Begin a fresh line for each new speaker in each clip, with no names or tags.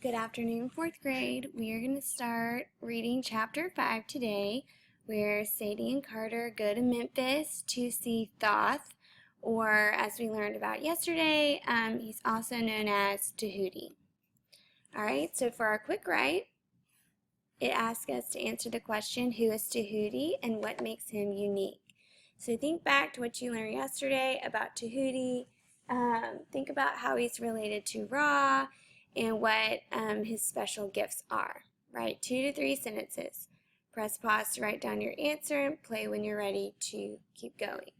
Good afternoon, fourth grade. We are going to start reading chapter 5 today, where Sadie and Carter go to Memphis to see Thoth, or as we learned about yesterday, he's also known as Tahuti. Alright, so for our quick write, it asks us to answer the question, who is Tahuti and what makes him unique? So think back to what you learned yesterday about Tahuti. Think about how he's related to Ra and what his special gifts are. Write 2 to 3 sentences. Press pause to write down your answer and play when you're ready to keep going.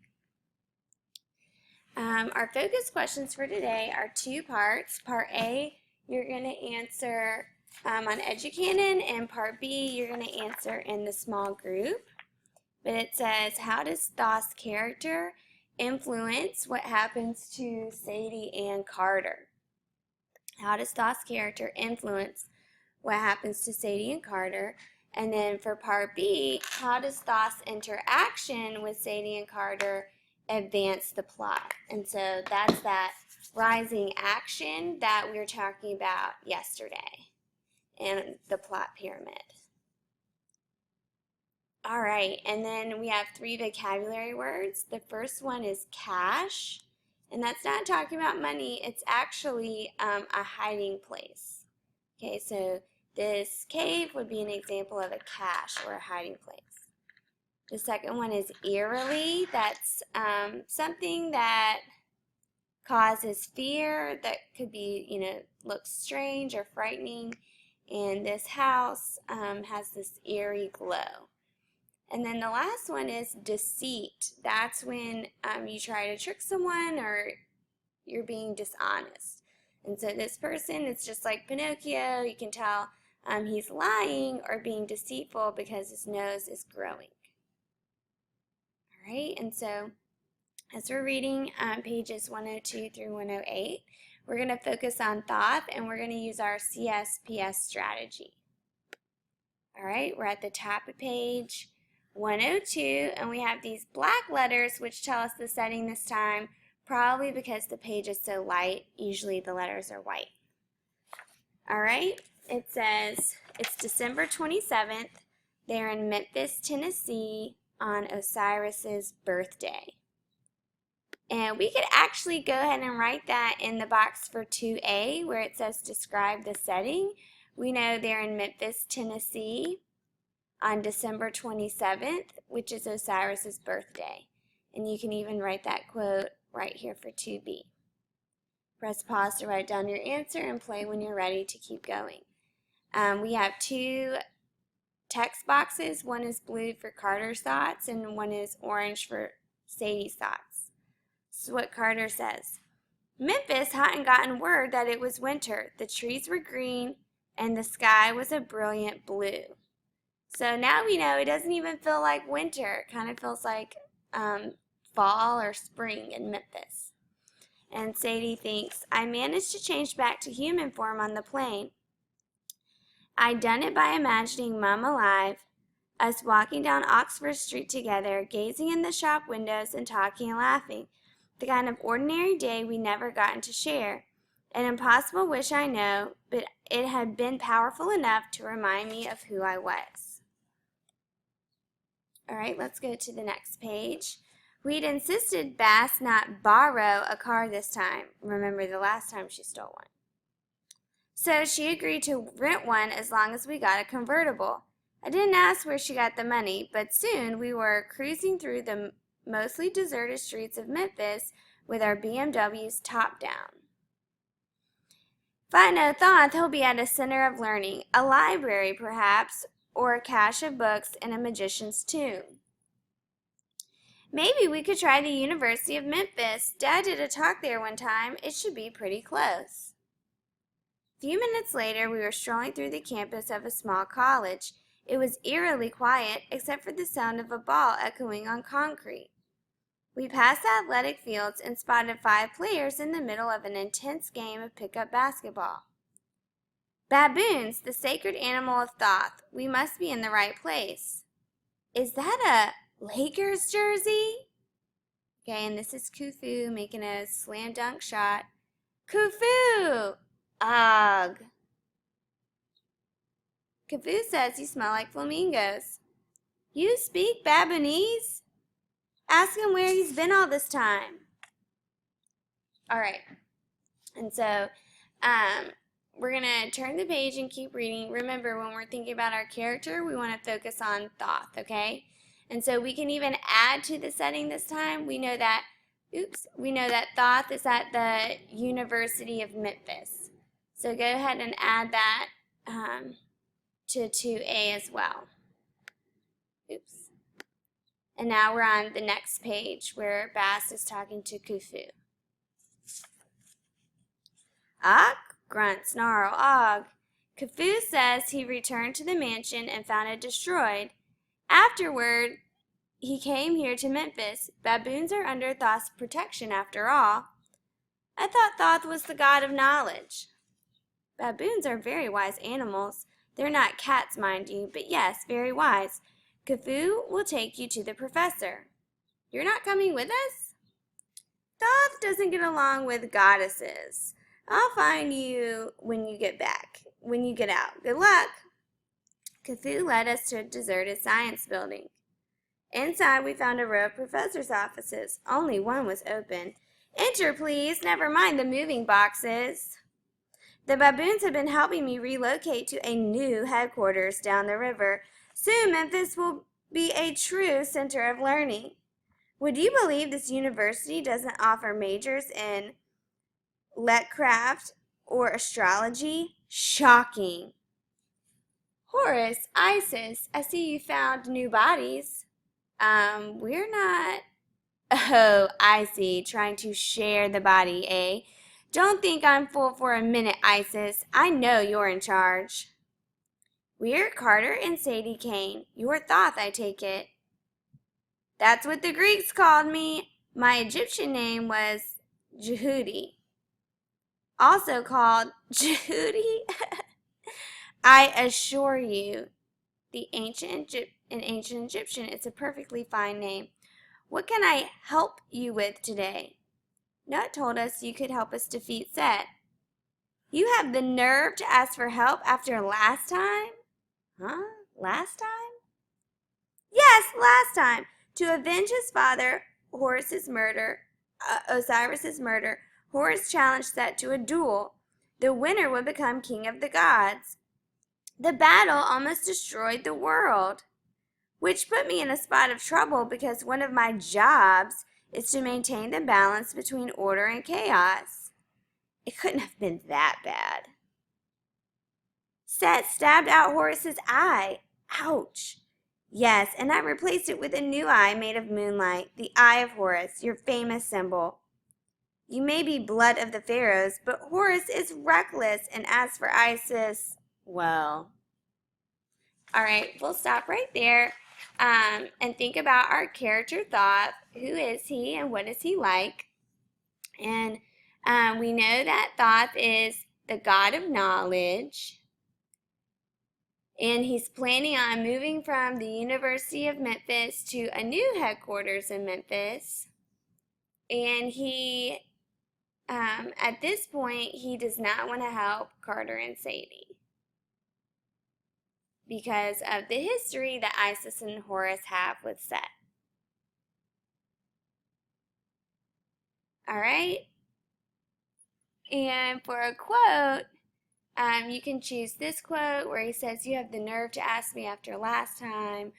Our focus questions for today are 2 parts. Part A, you're going to answer on Educanon, and Part B, you're going to answer in the small group. But it says, how does Thoth's character influence what happens to Sadie and Carter? How does Thoth's character influence what happens to Sadie and Carter? And then for Part B, how does Thoth's interaction with Sadie and Carter advance the plot? And so that's that rising action that we were talking about yesterday in the plot pyramid. All right, and then we have 3 vocabulary words. The first one is cache. And that's not talking about money, it's actually a hiding place. Okay, so this cave would be an example of a cache or a hiding place. The second one is eerily. That's something that causes fear, that could be, looks strange or frightening. And this house has this eerie glow. And then the last one is deceit. That's when you try to trick someone or you're being dishonest. And so this person, it's just like Pinocchio. You can tell he's lying or being deceitful because his nose is growing. All right, and so as we're reading pages 102 through 108, we're going to focus on Thoth and we're going to use our CSPS strategy. All right, we're at the top of page 102, and we have these black letters which tell us the setting this time, probably because the page is so light. Usually the letters are white. All right, it says it's December 27th. They're in Memphis, Tennessee on Osiris's birthday. And we could actually go ahead and write that in the box for 2A where it says describe the setting. We know they're in Memphis, Tennessee on December 27th, which is Osiris's birthday. And you can even write that quote right here for 2B. Press pause to write down your answer and play when you're ready to keep going. We have 2 text boxes. One is blue for Carter's thoughts and one is orange for Sadie's thoughts. This is what Carter says. Memphis hadn't gotten word that it was winter. The trees were green and the sky was a brilliant blue. So now we know it doesn't even feel like winter. It kind of feels like fall or spring in Memphis. And Sadie thinks, I managed to change back to human form on the plane. I'd done it by imagining Mom alive, us walking down Oxford Street together, gazing in the shop windows and talking and laughing. The kind of ordinary day we never gotten to share. An impossible wish, I know, but it had been powerful enough to remind me of who I was. All right, let's go to the next page. We'd insisted Bass not borrow a car this time. Remember the last time she stole one. So she agreed to rent one as long as we got a convertible. I didn't ask where she got the money, but soon we were cruising through the mostly deserted streets of Memphis with our BMWs top down. If I know Thoth, he'll be at a center of learning, a library perhaps, or a cache of books in a magician's tomb. Maybe we could try the University of Memphis. Dad did a talk there one time. It should be pretty close. A few minutes later, we were strolling through the campus of a small college. It was eerily quiet, except for the sound of a ball echoing on concrete. We passed the athletic fields and spotted 5 players in the middle of an intense game of pickup basketball. Baboons, the sacred animal of Thoth. We must be in the right place. Is that a Lakers jersey? Okay, and this is Khufu making a slam dunk shot. Khufu! Ugh. Khufu says you smell like flamingos. You speak Babonese? Ask him where he's been all this time. All right. And so we're going to turn the page and keep reading. Remember, when we're thinking about our character, we want to focus on Thoth, okay? And so we can even add to the setting this time. We know that Thoth is at the University of Memphis. So go ahead and add that to 2A as well. Oops. And now we're on the next page where Bast is talking to Khufu. Og, grunt, snarl, og. Khufu says he returned to the mansion and found it destroyed. Afterward, he came here to Memphis. Baboons are under Thoth's protection after all. I thought Thoth was the god of knowledge. Baboons are very wise animals. They're not cats, mind you, but yes, very wise. Khufu will take you to the professor. You're not coming with us? Thoth doesn't get along with goddesses. I'll find you when you get out. Good luck. Khufu led us to a deserted science building. Inside, we found a row of professors' offices. Only one was open. Enter, please. Never mind the moving boxes. The baboons have been helping me relocate to a new headquarters down the river. Soon, Memphis will be a true center of learning. Would you believe this university doesn't offer majors in Lettcraft or astrology? Shocking. Horus, Isis, I see you found new bodies. We're not... Oh, I see. Trying to share the body, eh? Don't think I'm fool for a minute, Isis. I know you're in charge. We're Carter and Sadie Kane. You're Thoth, I take it. That's what the Greeks called me. My Egyptian name was Jehudi. Also called Jehudi? I assure you, in ancient Egyptian, it's a perfectly fine name. What can I help you with today? Nut told us you could help us defeat Set. You have the nerve to ask for help after last time? Huh? Last time? Yes, last time. To avenge his father, Osiris's murder, Horus challenged Set to a duel. The winner would become king of the gods. The battle almost destroyed the world, which put me in a spot of trouble because one of my jobs is to maintain the balance between order and chaos. It couldn't have been that bad. Set stabbed out Horus's eye. Ouch. Yes, and I replaced it with a new eye made of moonlight, the Eye of Horus, your famous symbol. You may be blood of the pharaohs, but Horus is reckless, and as for Isis, well. All right, we'll stop right there and think about our character Thoth. Who is he and what is he like? And we know that Thoth is the god of knowledge. And he's planning on moving from the University of Memphis to a new headquarters in Memphis. And he, at this point, he does not want to help Carter and Sadie because of the history that Isis and Horus have with Set. All right? And for a quote, you can choose this quote where he says, you have the nerve to ask me after last time.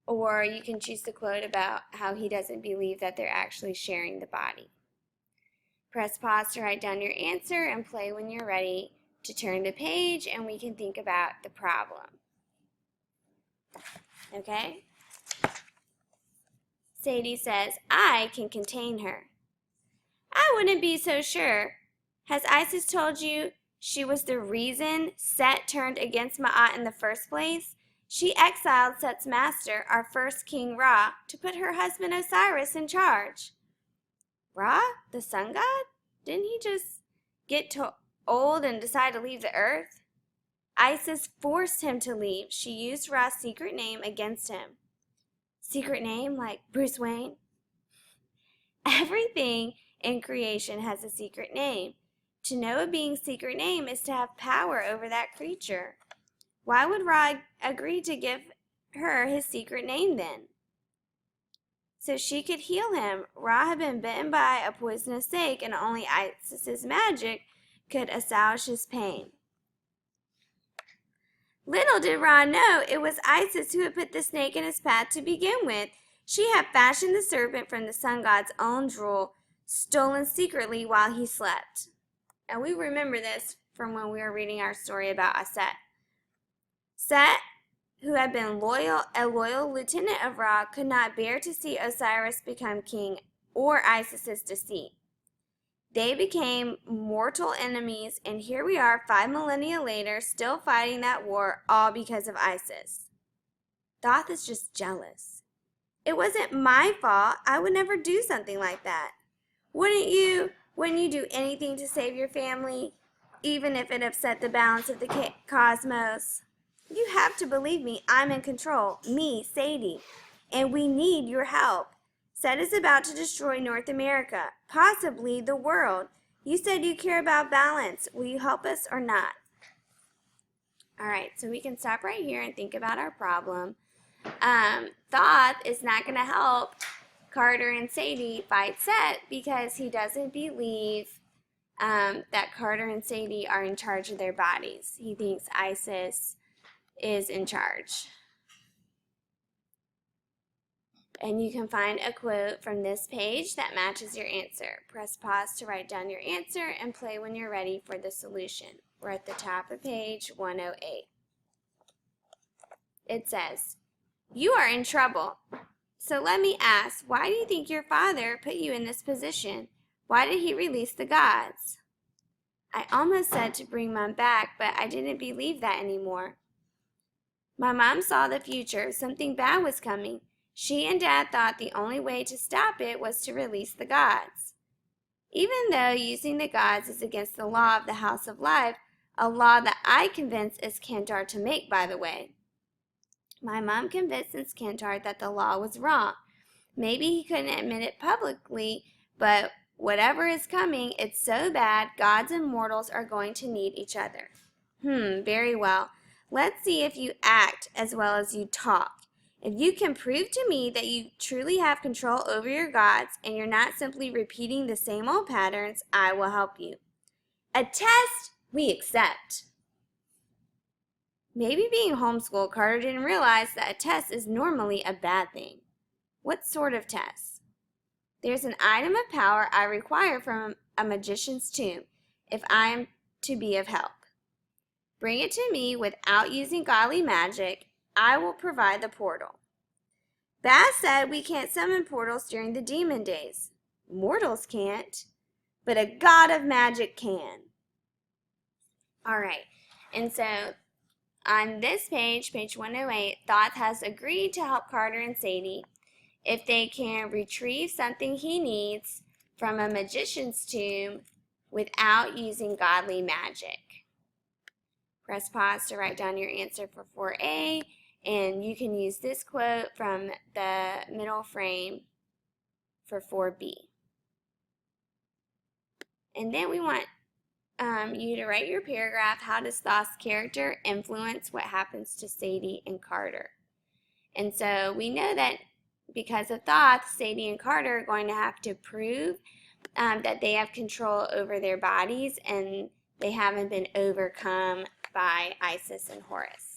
Or you can choose the quote about how he doesn't believe that they're actually sharing the body. Press pause to write down your answer and play when you're ready to turn the page and we can think about the problem. Okay? Sadie says, I can contain her. I wouldn't be so sure. Has Isis told you she was the reason Set turned against Ma'at in the first place? She exiled Set's master, our first king Ra, to put her husband Osiris in charge. Ra, the sun god? Didn't he just get old and decide to leave the earth? Isis forced him to leave. She used Ra's secret name against him. Secret name like Bruce Wayne? Everything in creation has a secret name. To know a being's secret name is to have power over that creature. Why would Ra agree to give her his secret name then? So she could heal him. Ra had been bitten by a poisonous snake, and only Isis's magic could assuage his pain. Little did Ra know it was Isis who had put the snake in his path to begin with. She had fashioned the serpent from the sun god's own drool, stolen secretly while he slept. And we remember this from when we were reading our story about Aset. Set, who had been a loyal lieutenant of Ra, could not bear to see Osiris become king or Isis's deceit. They became mortal enemies, and here we are 5 millennia later, still fighting that war, all because of Isis. Thoth is just jealous. It wasn't my fault. I would never do something like that. Wouldn't you do anything to save your family, even if it upset the balance of the cosmos? You have to believe me. I'm in control. Me, Sadie. And we need your help. Set is about to destroy North America, possibly the world. You said you care about balance. Will you help us or not? All right, so we can stop right here and think about our problem. Thoth is not going to help Carter and Sadie fight Set because he doesn't believe that Carter and Sadie are in charge of their bodies. He thinks Isis is in charge. And you can find a quote from this page that matches your answer. Press pause to write down your answer and play when you're ready for the solution. We're at the top of page 108. It says, "You are in trouble. So let me ask, why do you think your father put you in this position? Why did he release the gods?" I almost said to bring Mom back, but I didn't believe that anymore. My mom saw the future. Something bad was coming. She and Dad thought the only way to stop it was to release the gods. Even though using the gods is against the law of the House of Life, a law that I convinced Iskantar to make, by the way. My mom convinced Iskantar that the law was wrong. Maybe he couldn't admit it publicly, but whatever is coming, it's so bad, gods and mortals are going to need each other. Very well. Let's see if you act as well as you talk. If you can prove to me that you truly have control over your gods and you're not simply repeating the same old patterns, I will help you. A test we accept. Maybe being homeschooled, Carter didn't realize that a test is normally a bad thing. What sort of test? There's an item of power I require from a magician's tomb if I am to be of help. Bring it to me without using godly magic. I will provide the portal. Baz said we can't summon portals during the demon days. Mortals can't, but a god of magic can. All right, and so on this page, page 108, Thoth has agreed to help Carter and Sadie if they can retrieve something he needs from a magician's tomb without using godly magic. Press pause to write down your answer for 4A, and you can use this quote from the middle frame for 4B. And then we want you to write your paragraph, how does Thoth's character influence what happens to Sadie and Carter? And so we know that because of Thoth, Sadie and Carter are going to have to prove that they have control over their bodies and they haven't been overcome by Isis and Horus.